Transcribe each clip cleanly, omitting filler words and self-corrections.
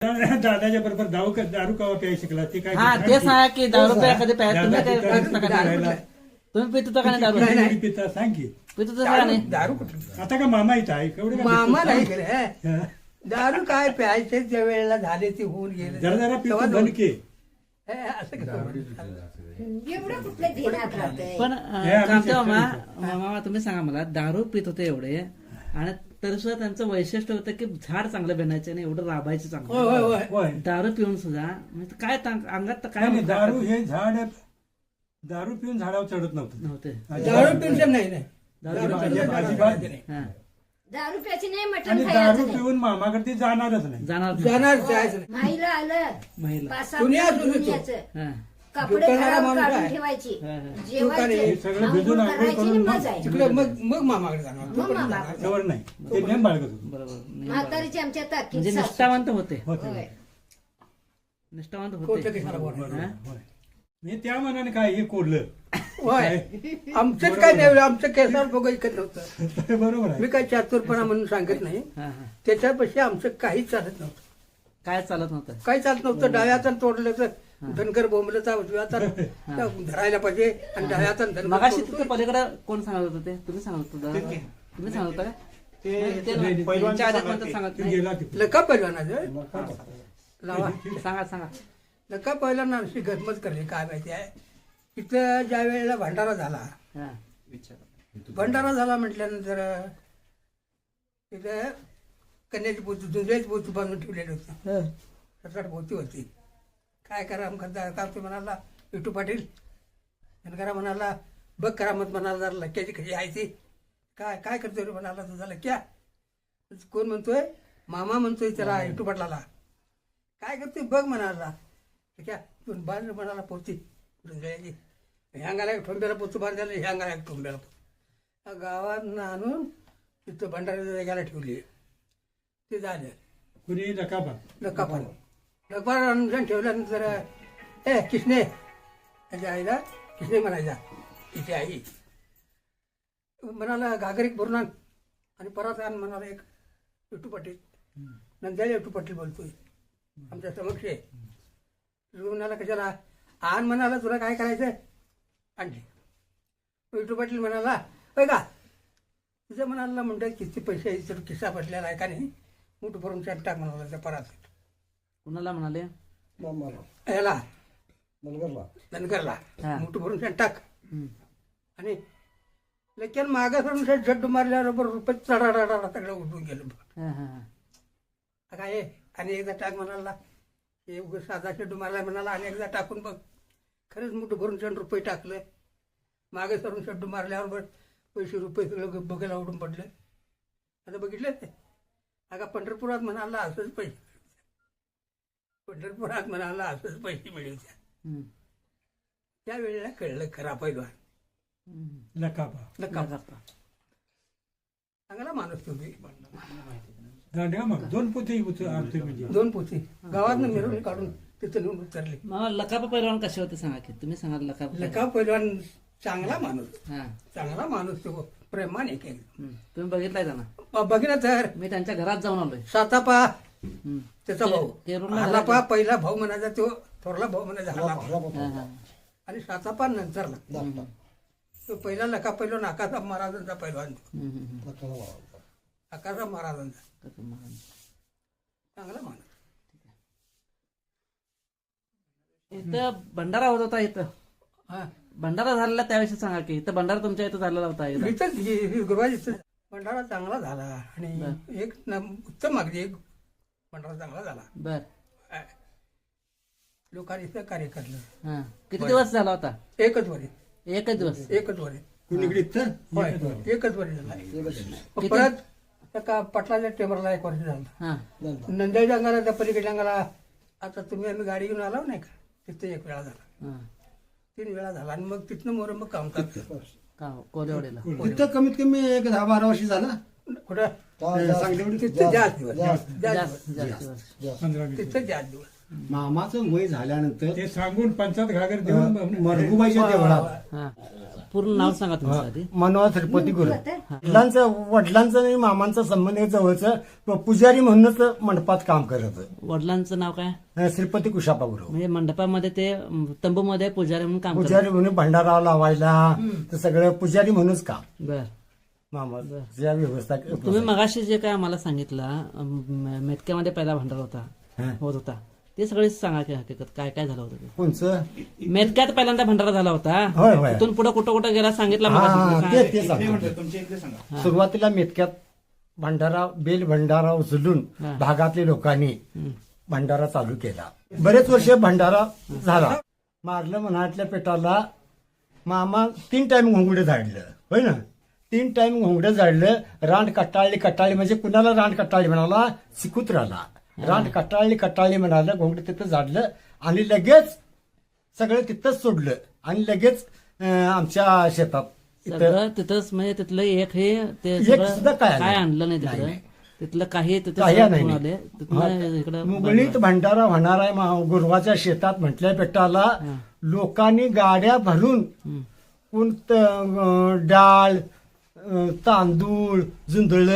दादाच्या बरोबर दारू कवा प्यायला शिकला ते काय हा ते सांगा की दारू रुपया कधी प्यायला तुम्ही काय तुम्ही पित होता का नाही दारू पिता सांग की पित होता का नाही दारू कुठली आता का मामा इथं आहे केवढे मामा नाही करे दारू काय प्यायचे ज्या वेळेला झाले ते होऊन गेले जरा जरा पितो बनके असं कसं एवढं कुठलं ध्यानात राहतंय पण कामते मामा तुम्ही सांगा मला दारू पित होते एवढे आणि तरी सुद्धा त्यांचं वैशिष्ट्य होतं की झाड चांगलं बनायचं आणि एवढं राबायचं होय चांगलं होय होय होय दारू पिऊन सुद्धा म्हणजे काय अंगात तर काय नाही, दारू हे झाड दारू पिऊन झाडावर चढत नव्हतं नव्हते दारू पिऊन नाही नाही दारू अजिबात नाही. हा दारू प्यायची नाही आणि मटण दारू खायचं नाही पिऊन मामाकडे जाणारच नाही जाणार जाणार जायचं नाही. माईला आलं महिला पाच दुनिया सात सुरू घेऊन यायचं. हा कपडे दुकानाला खराब माणूस काढून आहे. ठेवायची हा, हा. जेवायचे हे सगळं भिजून आंघोळ आंघोळ करायची करून आणि मग मग जायचं. तिकडे मग मामाकडे जाणार मग तोपर्यंत मामा. जाणार. जवळ नाही ते नेम बाळगत होतं. बरोबर म्हातारीची आमच्या ताकीद म्हणजे सासू. निष्ठावंत होते होते. निष्ठावंत खोटं होते कशाला बोलणार? होय, होय. मी त्या मनाने काय हे कोरलं होय आमचंच काय नाही आमचं केसावर बघा ऐकत नव्हतं बरोबर आहे मी काय चातुरपणा म्हणून सांगत नाही हा हा त्याच्यापेक्षा आमचं काहीच चालत नव्हतं काय चालत नव्हतं काही चालत नव्हतं डाव्या हातानं तोडलं तर धनगर बोंबलचा उजव्या हातानं धरायला पाहिजे आणि डाव्या हातानं धनगर मगाशी तोडतोय. तिथे पलीकडे कोण सांगत होतं ते तुम्ही सांगत होता तुम्ही सांगत होता का ते त्यांच्या आधी कोणतं सांगत ते नाही गेला की लका पहिलवानाचं लावा सांगा सांगा लका पहिल्यांदा अशी गरमत करली काय माहिती आहे तिथं ज्या वेळेला भंडारा झाला हा भंडारा झाला म्हटल्यानंतर तिथं कन्याची पोती दुसऱ्याची पोती बांधून ठेवलेली होती 7-8 पोती होती काय करा का तुम्ही म्हणाला विठू पाटील धनगरा म्हणाला बघ करामत म्हणाला जरा लक्क्याची कशी आहे ती काय काय करतोय रे म्हणाला तुझा लक्क्या कोण म्हणतोय मामा म्हणतोय त्याला विठू पाटलाला काय करतोय बघ म्हणाला क्या तू बांध म्हणाला पोती दुसऱ्याची ह्यांगाला एक ठोंब्याला पोतू बांधायला ह्यांगाला एक ठोंब्याला पोतू गावात आणून तिथं भंडाऱ्याच्या जाग्याला ठेवली ते झालं कुणी नकाबा लकापान लकापान आणून ठेवल्यानंतर ए किसने त्याच्या आईला किसने म्हणायचा तिची आई म्हणाला घागरीक भरून आण आणि परत आण म्हणाला एक विठू पाटील नंतर विठू पाटील बोलतोय आमच्या समक्ष आहे म्हणाला कशाला आण म्हणाला तुला काय करायचं आणली विठू पाटील म्हणाला होय का तुझं म्हणाला म्हणतात किती पैसे आहे तर किस्सा बसलेला आहे का नाही मूठ भरून शाट टाक म्हणाला त्या परात कुणाला म्हणाले याला धनगरला हा. मूठ भरून शाट टाक हम्म. आणि लेक्यान मागं सरून शाट झड्डू मारल्याबरोबर रुपये चढा सगळं उडून गेलं हा हा हा काय आणि एकदा टाक म्हणाला हे उगाच साधा शेड्डू मारला म्हणाला आणि एकदा टाकून बघ खरंच मूठ भरून शाट रुपये टाकलं मागे सरून शेड्डू मारल्याबरोबर पैसे रुपये सगळं बघायला उडून पडलं आता बघितलं ते अगा पंढरपुरात म्हणाला असंच पैसे पंढरपुरात म्हणाला असंच पैसे मिळवत्या हम्म. त्यावेळेला कळलं खरा पैलवान हम्म. नकाबा नका करता. चांगला माणूस तुम्ही दांड्या मग 2 पोते अर्थ म्हणजे 2 पोती गावातनं मिरवून काढून तिथं नेऊन उतरले मला लकापा पैलवान कसे होते सांगा की तुम्ही सांगा लकापा लका पैलवान चांगला माणूस हा चांगला माणूस तो प्रेमाने केला हम्म. तुम्ही बघितलाय का ना बघितलं तर मी त्यांच्या घरात जाऊन आलोय सातापा हम्म. त्याचा भाऊ केरूरला हालापा पहिला भाऊ म्हणायचा तो थोरला भाऊ म्हणायचा हालापा हा हा आणि सातापा नंतरला हम्म. तो पहिला लका पैलवान आकाशा महाराजांचा पैलवान हम्म. हम्म. आकाशा महाराजांचा कसं म्हणाल? चांगला माणूस इथं भंडारा होत होता इथं हा भंडारा झालेला त्याविषयी सांगा की इथं भंडारा तुमच्या इथं झालेला होता इथं. इथंच गुरुवारी भंडारा चांगला झाला आणि एक उत्तम अगदी एक भंडारा चांगला झाला बर लोकांनी सहकार्य करलं हा किती दिवस झाला होता एकच वरी एकच दिवस एकच वरी कुणीकडे तर होय एकच वरी झाला परत एका पटलाच्या टेबरला 1 वर्ष झालं हा नंदेच्या अंगाला त्या पलीकडल्या अंगाला आता तुम्ही आम्ही गाडी घेऊन आलो नाही का तिथे 1 वेळा झाला हा 3 वेळा झाला आणि मग तिथनं मोर मग काम करतो का कोलेवाडीला तिथं कमीत कमी एक 10-12 वर्ष झालं कुठं सांगली तिथं जास्त दिवस जास्त जास्त दिवस जास्त दिवस 15 20 तिथं जास्त दिवस मामाचं वय झाल्यानंतर ते सांगून पंचायत घागर देऊन मरगुबाईच्या देवळात हा पूर्ण नाव सांगा तुमचं आधी. मनोहर श्रीपती गुरु. वडिलांचं आणि मामांचा संबंध आहे जवळचं. पुजारी म्हणूनच मंडपात काम करत. वडिलांचं नाव काय? श्रीपती कुशापा गुरु. म्हणजे मंडपामध्ये ते तंबूमध्ये पुजारी म्हणून काम करतात. पुजारी म्हणून भंडारा लावायला ते सगळं पुजारी म्हणूनच काम. बर. मामा ज्या व्यवस्था तुम्ही मगाशी जे काय आम्हाला सांगितलं मेटक्यामध्ये पहिला भंडारा होत होता ते सगळे सांगा की हकीकत काय काय झालं होतं ते. कोणचं? मेटक्यात पहिल्यांदा भंडारा झाला होता. होय होय. तिथून पुढे कुठं कुठं गेला सांगितलं हा, मगाशी. ते सांगतो. सुरुवातीला मेतक्यात भंडारा बेल भंडारा उचलून हा. भागातल्या लोकांनी भंडारा चालू केला. बरेच वर्ष भंडारा झाला. मारलं मनातल्या पेटाला मामा 3 टाइम घोंगडे झाडलं. होय ना. 3 टाइम घोंगडे झाडलं. रांड कटाळली म्हणजे कुणाला रांड कटाळली म्हणाला? चिकुत्राला रांड कटाळली म्हणालं. घोंगडे तिथं झाडलं आणि लगेच सगळं तिथंच सोडलं आणि लगेच आमच्या शेतात सगळं तिथंच म्हणजे तिथलं एक हे ते एक सगळं सुद्धा काय आलं काय आणलं नाही नाही, तिथलं. नाही. तिथलं काही तिथं काही सगळं नाही. घेऊन आले. तिथनं इकडं मुगळीत भंडारा होणार आहे गुरुवाच्या शेतात म्हटल्या पेटाला लोकांनी गाड्या भरून कोण डाळ तांदूळ जुंधळ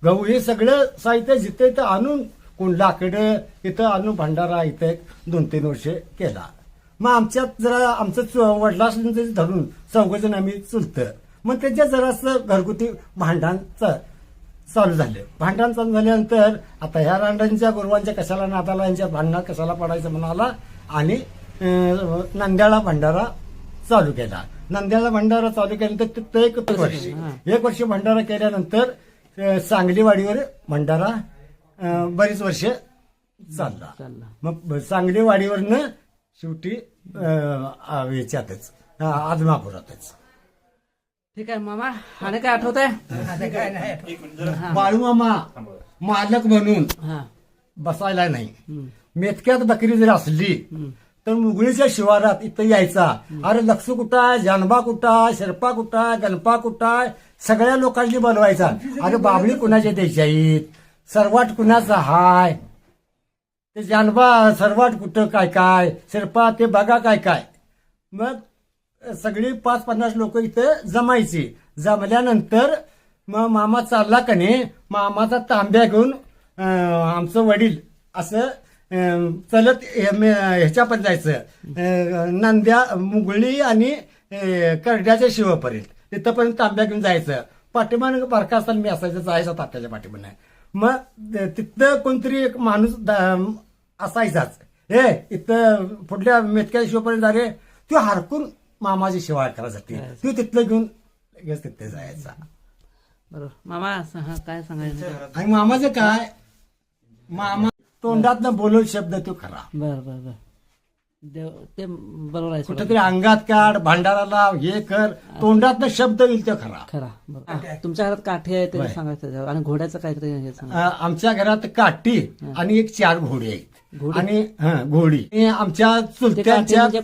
गहू हे सगळं साहित्य जिथे इथं आणून कोण लाकडं इथं आणून भंडारा इथं 2-3 वर्ष केला. मग आमच्यात जरा आमचं वडिलांचं धरून 4 जण आम्ही चुलतं. मग त्याच्यात जरासं घरगुती भांडण चालू झालं. भांडण चालू झाल्यानंतर आता ह्या रांडांच्या गुरुवांच्या कशाला नाताला यांच्या भांडणात कशाला पडायचं म्हणाला आणि नंद्याळा भंडारा चालू केला. नंद्याला भंडारा चालू केल्यानंतर तिथं 1 वर्ष भंडारा केल्यानंतर सांगलीवाडीवर भंडारा बरीच वर्ष चालला. मग सांगलीवाडीवरनं शेवटी याच्यातच आदमापुरातच. ठीक आहे मामा आणि काय आठवत आहे? आता काय नाही. बाळूमामा मालक म्हणून हा. बसायला नाही. मेतक्यात बकरी जर असली तर मुगळीच्या शिवारात इथं यायचा. अरे लक्ष कुठं आहे, जानबा कुठं आहे, शेर्पा कुठं आहे, गणपा कुठं आहे, सगळ्या लोकांनी बोलवायचा. अरे बाबळी कुणाच्या द्यायच्या आहेत, सरवाट कुणाचा हाय, ते जानबा सरवाट कुठं काय काय, शेर्पा ते बघा काय काय. मग सगळी 5-50 लोक इथं जमायची. जमल्यानंतर मग मामा चालला का नाही मामाचा तांब्या घेऊन आमचं वडील असं चलत ह्याच्या पण जायचं नंद्या मुगळी आणि करड्याच्या शिवापर्यंत तिथंपर्यंत तांब्या घेऊन जायचं. पाठीमान बारका असताना मी असायचं जायचं तात्याच्या पाठीमान. मग तिथं कोणतरी एक माणूस असायचाच. हे इथं पुढल्या मेतक्या शिवापर्यंत जाणे तो हरकून मामाची शिवाय करायसाठी तो तिथलं घेऊन लगेच तिथे जायचा. बरोबर मामा काय सांगायचं? आणि मामाचं काय मामा तोंडातनं बोलवल शब्द तो खरा. बर बर बर देव ते बरोबर आहे. कुठेतरी अंगात काढ भांडाराला हे कर तोंडातनं शब्द येईल तो खरा. खरा बरोबर. तुमच्या घरात काठी आहे ते सांगायचं आणि घोड्याचं काहीतरी हे सांगा. आमच्या घरात काठी आणि 4 घोडे आहेत. आणि घोडी आमच्या ते काठी चुलत्यांच्या म्हणजे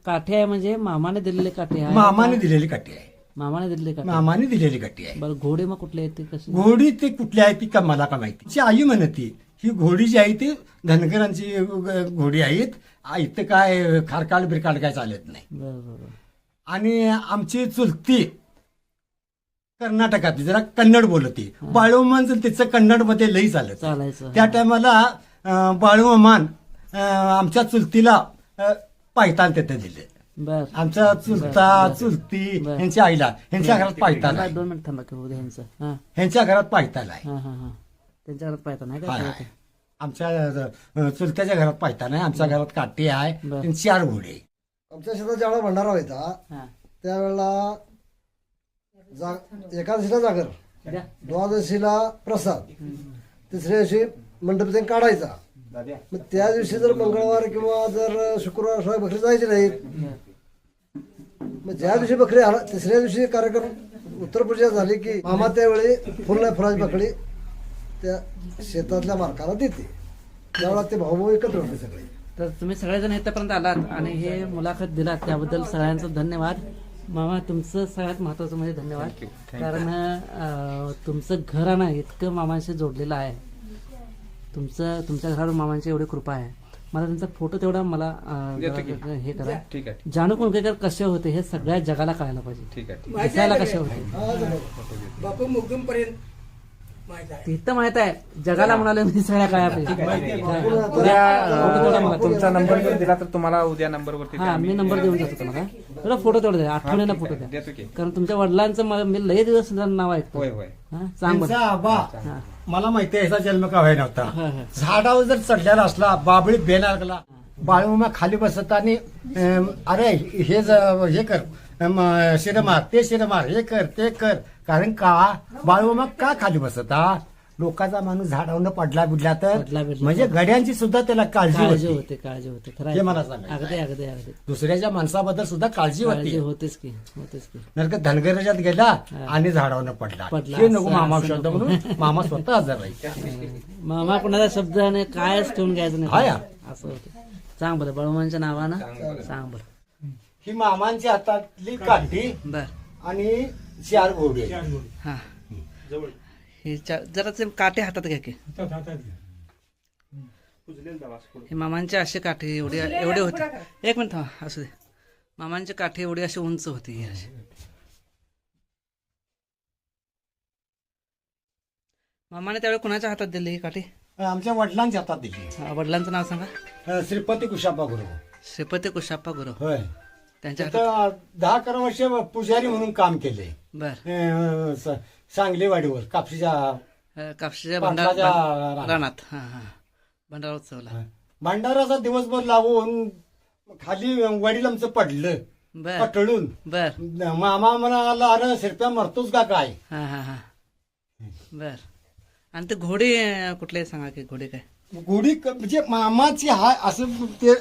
काठी आहे म्हणजे मामाने दिलेली काठी आहे. मामाने दिलेली काठी आहे. मामाने दिलेली काठी. मामाने दिलेली काठी आहे. बरं घोडे मग कुठले आहेत ते कसे? घोडी ती कुठली आहे ती का मला का माहिती. तिची आई म्हणती ही घोडी जी आहे ती धनगरांची घोडी आहेत. इथं काय खारकाळ बिरकाळ काय चालत नाही. बरं बरं. आणि आमची चुलती कर्नाटकातली जरा कन्नड बोलती. बाळूमामांचं तिचं कन्नड मध्ये लई चालायचं. त्या टायमाला बाळूमामान आमच्या चुलतीला पायतान तिथे दिले. बर आमच्या चुलती यांच्या आईला ह्यांच्या घरात पायतान आहे. 2 मिनिट थांबा की उद्या यांचं. हा ह्यांच्या घरात पायतान आहे. हा हा हा त्यांच्या घरात पाहता नाही हाय, काय? हाय. आमच्या चुलत्याच्या घरात पायतान आहे. आमच्या घरात काठी आहे. बरं. आणि 4 घोडे. आमच्या शेतात ज्यावेळेला भंडारा व्हायचा हा. त्यावेळेला एकादशीला जागर, द्या. द्वादशीला प्रसाद, तिसऱ्या दिवशी मंडप ते काढायचा. मग त्या दिवशी जर मंगळवार किंवा जर शुक्रवार अशा बकरी जायची नाहीत. मग ज्या दिवशी बकरी आला तिसऱ्या दिवशी कार्यक्रम उत्तरपूजा झाली की मामा त्यावेळी फुलाची बकरी त्या शेतातल्या मालकाला देते. त्यावेळेला ते भाऊ एकत्र होते सगळे. तर तुम्ही सगळेजण इथपर्यंत आलात आणि हे मुलाखत दिलात त्याबद्दल सगळ्यांचं धन्यवाद. मामा तुमचं सगळ्यात महत्वाचं म्हणजे धन्यवाद. कारण तुमचं घराणं इतकं मामांशी जोडलेलं आहे. तुमच्या घरावर मामांची एवढी कृपा आहे. मला त्यांचा फोटो तेवढा मला देतो की. जरा हे करा. ठीक आहे जानू कुणकेकर कसे होते हे सगळ्या जगाला कळायला पाहिजे. ठीक आहे माहिती दिसायला आहे कसे का? होते बापू मुगदूम पर्यंत माहित आहे. तिथं माहित आहे जगाला म्हणाले मी सगळ्या कळायला पाहिजे. उद्या तुमचा नंबर जर दिला तर तुम्हाला उद्या नंबरवरती हा मी नंबर देऊन जातो तुम्हाला. थोडा फोटो तेवढा द्या, आठवणीला फोटो द्या. देतो की. कारण तुमच्या वडिलांचं मी लय दिवस नाव ऐकतो. होय होय हा, सांग बरं. त्यांचा आबा हा. मला माहिती आहे याचा जन्म का व्हाय नव्हता. हा, हा. झाडावर जर चढलेला असला बाबळीत बेना लागला बाळूमा खाली बसत आणि अरे हे कर शिरमार ते शिरमार हे कर ते कर. कारण का बाळूमा का खाली बसता लोकांचा माणूस झाडावर पडला बिडला तर पडला बिडला. म्हणजे गड्यांची सुद्धा त्याला काळजी काळजी होती. होते काळजी होते खरं हे मला आहे. सांगायचं. अगदी अगदी अगदी दुसऱ्याच्या माणसाबद्दल सुद्धा काळजी काळजी होती. होतेच की होतेच की. नरक धनगराजात गेला आणि झाडावर पडला. पडला. हे नको असं- मामा असं शब्द नको. म्हणून मामा स्वतः हजर राहील. मामा कोणाचा शब्द आणि कायच ठेवून घ्यायचं हा नाही या. असं होतं. सांग बरं बळवंच्या नावानं सांग बरं. ही मामांच्या हातातली काठी बर आणि 4 घोडे. हा हे जरा ते काटे हातात घ्या की. हे मामांचे असे काठी एवढे होते. एक मिनिट थांबा, असू दे. मामांची काठी एवढी अशी उंच होती ही अशी. मामाने त्यावेळी कुणाच्या हातात दिली ही काठी? आमच्या वडिलांच्या हातात दिली. हा, वडिलांचं नाव सांगा. श्रीपती कुशापा गुरु. श्रीपती कुशाप्पा गुरु. होय. त्यांच्या हातात. तिथं 10 वर्ष पुजारी म्हणून काम केले. बर सांगलीवाडीवर कापशीच्या कापशीच्या पाटलाच्या रानात. हा हा भंडारा उत्सवला. भांडाराचा दिवसभर लावून खाली वडील आमचं पडलं बर पटळून. बर मामा म्हणाला अरे शिरप्या मरतोच का काय. हा हा हा बर. आणि ते घोडे कुठले सांगा की घोडे काय? गुढी म्हणजे मामाची हा असं ते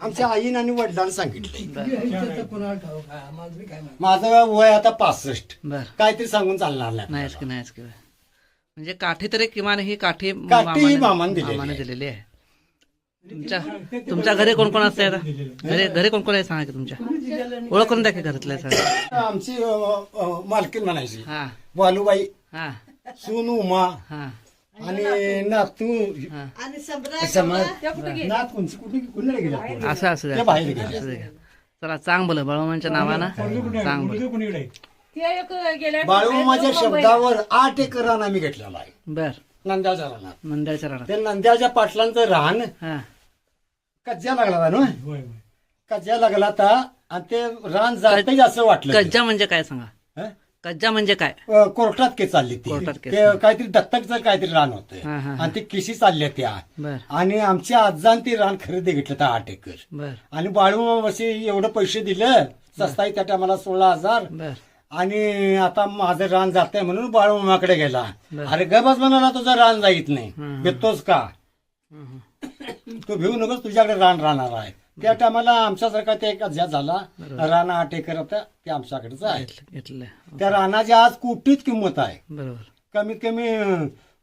आमच्या आईने आणि वडिलांनी सांगितले. ह्यांचं तर कोणाला ठाऊक आहे, आम्हाला बी काय माहिती. माझं वय आता 65. बर काहीतरी सांगून चालणार नाही. नाहीच की नाहीच की. म्हणजे काठी तरी किमान ही काठी ही मामाने दिलेली मामाने आहे. दिलेली आहे. तुमच्या घरी कोण कोण असते आता? घरी कोण कोण आहे सांगा की तुमच्या? ओळख करून द्या की घरातल्या सगळ्या. आमची मालकीन म्हणायची हा बालूबाई, हा सून उमा हा आणि नातू हा नात कोणची कुठे गेला असं असं ते द्या. बाहेर गेले. असं द्या. चला चांग बोल बळवंच्या नावानं चांग बोल. कोणीकडे बाळूमाच्या शब्दावर 8 एकर रान आम्ही घेतलेला आहे बर नंद्याच्या रानात. मंडळाच्या रानात. ते नंद्याच्या पाटलांचं रान हा कज्जा लागला ना. होय होय. कज्जा लागला तर आणि ते रान जाते असं वाटलं. कज्जा म्हणजे काय सांगा? हं? कज्जा म्हणजे काय? कोर्टात केस चालली ती. कोर्टात केस. ते काहीतरी दत्तकचं काहीतरी रान होतं हा, हा, हा. आणि ते केशी चालल्या त्या. बर आणि आमच्या आजान ती रान खरेदी घेतलं तर 8 एकर. बर आणि बाळूमावशी एवढं पैसे दिलं सस्ताई त्या टायमाला 16,000. बर आणि आता माझं रान जातंय म्हणून बाळूमाकडे गेला. बरं. अरे गबस म्हणाला तुझं रान जाईत नाही. हं. भेटतोस का तू भिवू नकोस तुझ्याकडे रान राहणार आहे. त्या टायमाला आमच्यासारखा ते एक अध्यास झाला. रान 8 एकर होतं ते आमच्याकडेच आहे. घेतलं. त्या रानाची आज कोटीत किंमत आहे. बरोबर कमीत कमी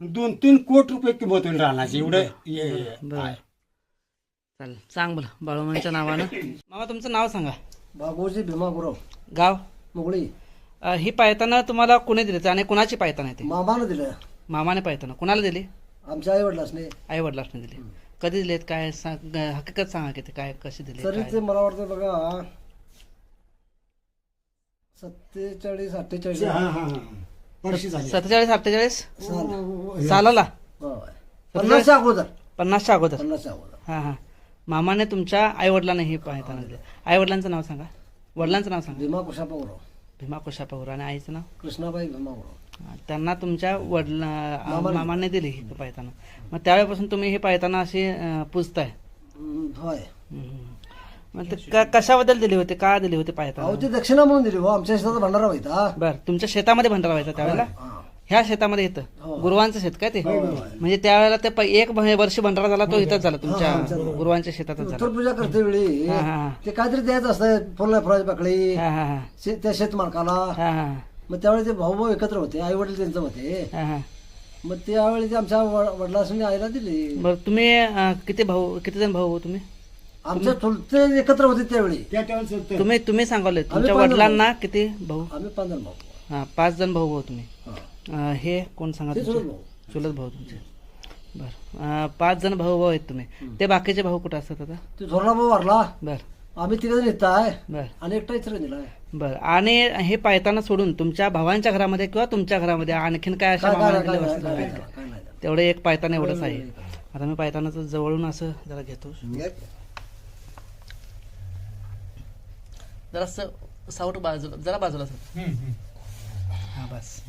2-3 कोटी रुपये किंमत होईल रानाची एवढं बरोबर. आहे. चालेल सांग बोला बाळूमांच्या नावानं. मामा तुमचं नाव सांगा. बागोजी भीमा गुरव गाव. मुगळी. ही पायताना तुम्हाला कोणी दिली आणि कुणाची पायताना आहे ती? मामानं दिलं मामाने पायताना कुणाला दिली? आमच्या आई वडिलांनी. आई वडिलांनी दिली. कधी दिलेत काय हकीकत सांगा की ते काय कशी दिली तरी काय? ते मला वाटतं बघा 47-48 हा, हा, हा. वर्षी झाली. 47-48 साल. सालाला होय. 50च्या अगोदर 50च्या अगोदर. 50च्या अगोदर. हा हा मामाने तुमच्या आई वडिलांना ही पायताना दिली. आई वडिलांचं नाव सांगा. वडिलांचं नाव सांगा. भीमा कुशापा गुरव. भीमा कुशापावर. आणि आईचं नाव? कृष्णाबाई भीमा गुरव. त्यांना तुमच्या मामाने दिली ही पायताना. मग त्यावेळेपासून तुम्ही हे पायताना अशी पूजताय? होय. मग ते कशाबद्दल दिली होती? का दिली होती अहो पायताना? ती दक्षिणा म्हणून दिली हो. आमच्या शेतात भंडारा व्हायचा. बर तुमच्या शेतामध्ये भंडारा व्हायचा त्यावेळेला? हा. ह्या शेतामध्ये येतं हो. गुरुवांचं शेत काय ते? म्हणजे त्यावेळेला ते एक वर्ष भंडारा झाला तो इथंच झाला तुमच्या गुरुवांच्या शेतातच उत्तर झाला. पूजा करते वेळी हा, हा, हा. ते काहीतरी द्यायचं असतं. फुलं फळाची पाकळी हा हा हा त्या शेतमालकाला. हा हा मग त्यावेळी ते भाऊ एकत्र होते. आई वडील त्यांचं होते. हा हा. मग त्यावेळी ते आमच्या वडिलांनी आईला दिली. बरं तुम्ही किती जण भाऊ तुम्ही? आमच्या चुलते एकत्र होते त्यावेळी. त्या टायमाला सुद्धा तुम्ही सांगवले तुमच्या 5 जण वडिलांना किती भाऊ? आम्ही 5 जण भाऊ. हा 5 जण भाऊ तुम्ही. हा. हे कोण सांगा ते तुमचे? चुलत भाऊ. चुलत भाऊ तुमचे. बर 5 जण भाऊ आहेत तुम्ही. ते बाकीचे भाऊ कुठे असतात आता? ते झोरणाभाऊ वारला, बर आम्ही तिघ जण येत आहे बर आणि एकटा इतर दिला आहे. बर. आणि हे पायताना सोडून तुमच्या भावांच्या घरामध्ये किंवा तुमच्या घरामध्ये आणखीन काय अशा काय काय मामांनी काय दिल्या काय वस्तू काय आहेत का? काय नाही. तेवढे एक पायताना एवढंच आहे. आता मी पायतानाचं जवळून असं जरा घेतो. जरा साऊट बाजूला, जरा बाजूला सर. हा बस.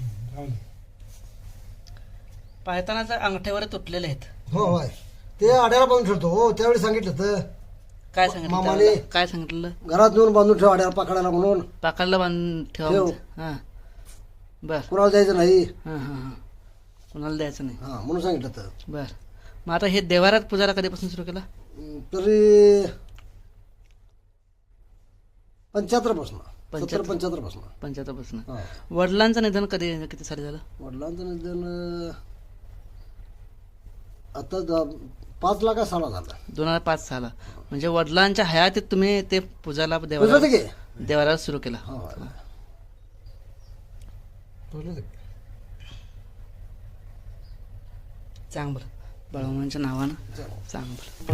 पायतानाच्या अंगठ्यावर तुटलेले आहेत. हो होय, ते आड्याला बांधून ठेवतो. हो त्यावेळी सांगितलं तर काय सांगितलं मामाने- त्यावेळेला? काय सांगितलं? घरात नेऊन बांधून ठेव आड्याला पकडायला म्हणून. पाकाला बांधून ठेवा. ठेव. हा बर. कुणाला द्यायचं नाही हा हा हा. कुणाला द्यायचं नाही. हा म्हणून सांगितलं तर. बर. मग आता हे देवारात पुजारा कधीपासून सुरू केला? तरी 75 पासून 75 75 पासून. 75 पासून. हा. वडिलांचं निधन किती साली झालं? वडिलांचं निधन आता 5 लाख साला झाला. 2005 साला. म्हणजे वडिलांच्या हयातीत तुम्ही ते पूजाला बुजवते की? देवारात सुरू केला. हो, हो. बुजवते की? चांगलं. बाळूमामांच्या नावानं चांगलं.